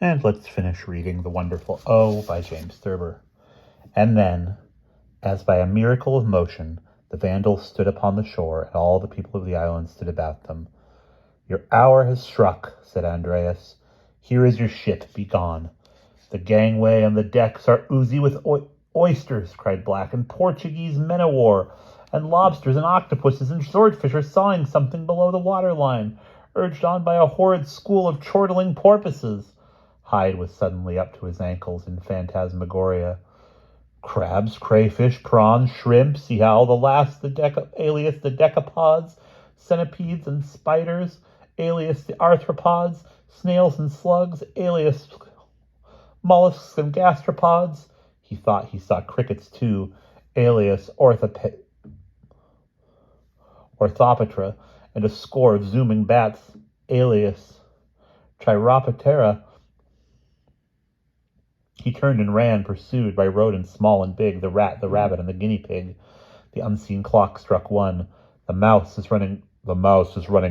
And let's finish reading The Wonderful O by James Thurber. And then, as by a miracle of motion, the Vandals stood upon the shore, and all the people of the island stood about them. "Your hour has struck," said Andreas. "Here is your ship. Be gone." "The gangway and the decks are oozy with oysters," cried Black, "and Portuguese men-o'-war, and lobsters and octopuses and swordfish are sawing something below the waterline, urged on by a horrid school of chortling porpoises." Hyde was suddenly up to his ankles in phantasmagoria. "Crabs, crayfish, prawns, shrimps," he howled, alias the decapods, centipedes and spiders, alias the arthropods, snails and slugs, alias mollusks and gastropods. He thought he saw crickets too, alias orthopetra, and a score of zooming bats, alias Chiroptera. He turned and ran, pursued by rodents small and big, the rat, the rabbit, and the guinea pig. The unseen clock struck 1. The mouse is running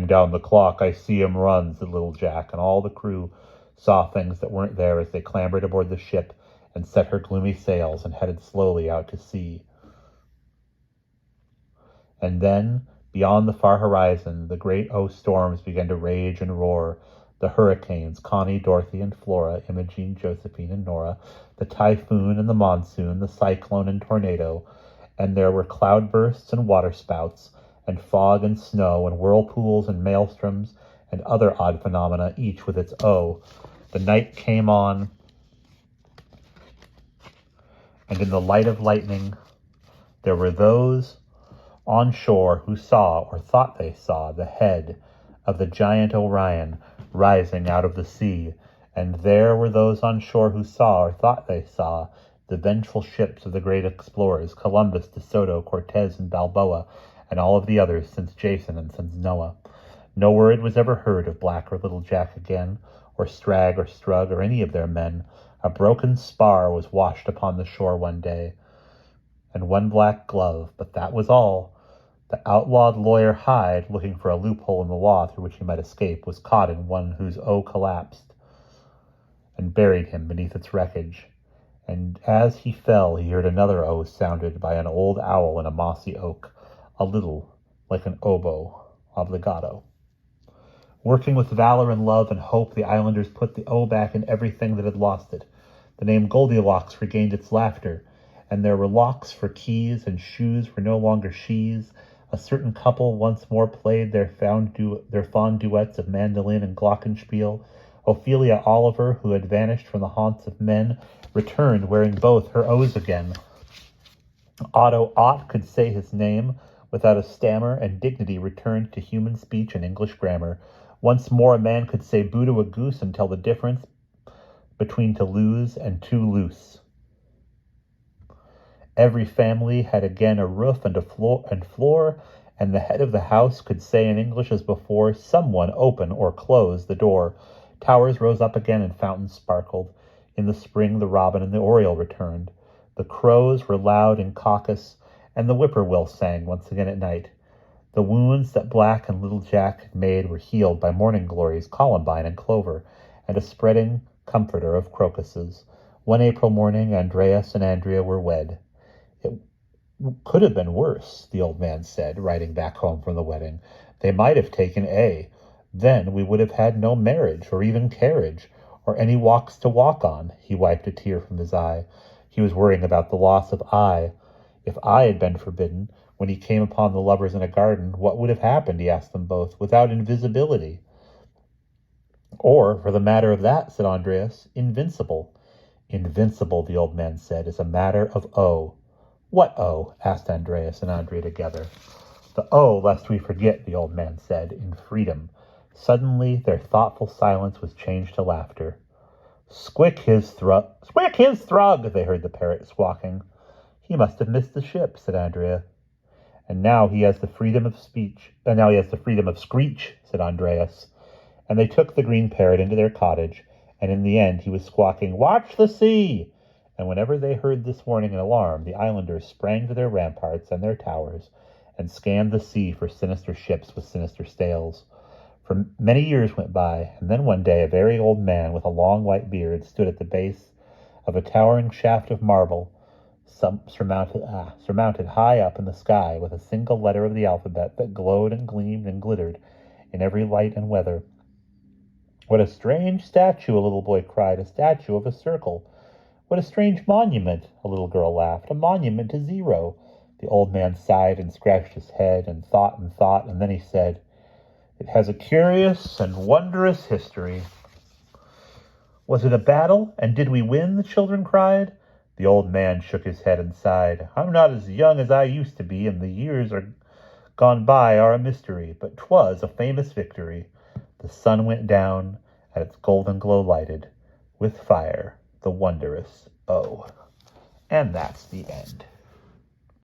down the clock. I see him run," said little Jack, and all the crew saw things that weren't there as they clambered aboard the ship and set her gloomy sails and headed slowly out to sea. And then, beyond the far horizon, the great storms began to rage and roar. The hurricanes, Connie, Dorothy, and Flora, Imogene, Josephine, and Nora, the typhoon and the monsoon, the cyclone and tornado, and there were cloudbursts and waterspouts, and fog and snow, and whirlpools and maelstroms, and other odd phenomena, each with its O. The night came on, and in the light of lightning there were those on shore who saw, or thought they saw, the head of the giant Orion rising out of the sea, and there were those on shore who saw, or thought they saw, the vengeful ships of the great explorers, Columbus, De Soto, Cortez, and Balboa, and all of the others since Jason and since Noah. No word was ever heard of Black or Little Jack again, or Strag or Strug, or any of their men. A broken spar was washed upon the shore one day, and one black glove, but that was all. The outlawed lawyer Hyde, looking for a loophole in the law through which he might escape, was caught in one whose O collapsed and buried him beneath its wreckage. And as he fell, he heard another O sounded by an old owl in a mossy oak, a little like an oboe obligato. Working with valor and love and hope, the islanders put the O back in everything that had lost it. The name Goldilocks regained its laughter, and there were locks for keys, and shoes were no longer she's. A certain couple once more played their fond duets of mandolin and glockenspiel. Ophelia Oliver, who had vanished from the haunts of men, returned wearing both her O's again. Otto Ott could say his name without a stammer, and dignity returned to human speech and English grammar. Once more a man could say boo to a goose and tell the difference between to lose and too loose. Every family had again a roof and a floor, and the head of the house could say in English as before, "Someone open or close the door." Towers rose up again and fountains sparkled. In the spring the robin and the oriole returned. The crows were loud in caucus, and the whippoorwill sang once again at night. The wounds that Black and Little Jack had made were healed by morning glories, columbine and clover, and a spreading comforter of crocuses. One April morning, Andreas and Andrea were wed. "It could have been worse," the old man said, riding back home from the wedding. "They might have taken A. Then we would have had no marriage, or even carriage, or any walks to walk on." He wiped a tear from his eye. He was worrying about the loss of I. If I had been forbidden, when he came upon the lovers in a garden, what would have happened, he asked them both, without invisibility? "Or, for the matter of that," said Andreas, "invincible." "Invincible," the old man said, "is a matter of O." "What O?" asked Andreas and Andrea together. "The O, lest we forget," the old man said, "in freedom." Suddenly their thoughtful silence was changed to laughter. "Squick his thrug, they heard the parrot squawking. "He must have missed the ship," said Andrea. "And now he has the freedom of speech. And now he has the freedom of screech," said Andreas. And they took the green parrot into their cottage, and in the end he was squawking, "Watch the sea!" And whenever they heard this warning and alarm, the islanders sprang to their ramparts and their towers, and scanned the sea for sinister ships with sinister sails. For many years went by, and then one day a very old man with a long white beard stood at the base of a towering shaft of marble, surmounted high up in the sky with a single letter of the alphabet that glowed and gleamed and glittered in every light and weather. "What a strange statue!" a little boy cried. "A statue of a circle." "What a strange monument!" a little girl laughed. "A monument to zero." The old man sighed and scratched his head and thought, and then he said, "It has a curious and wondrous history." "Was it a battle, and did we win?" the children cried. The old man shook his head and sighed. "I'm not as young as I used to be, and the years gone by are a mystery, but 'twas a famous victory. The sun went down, and its golden glow lighted with fire the wondrous O." And that's the end.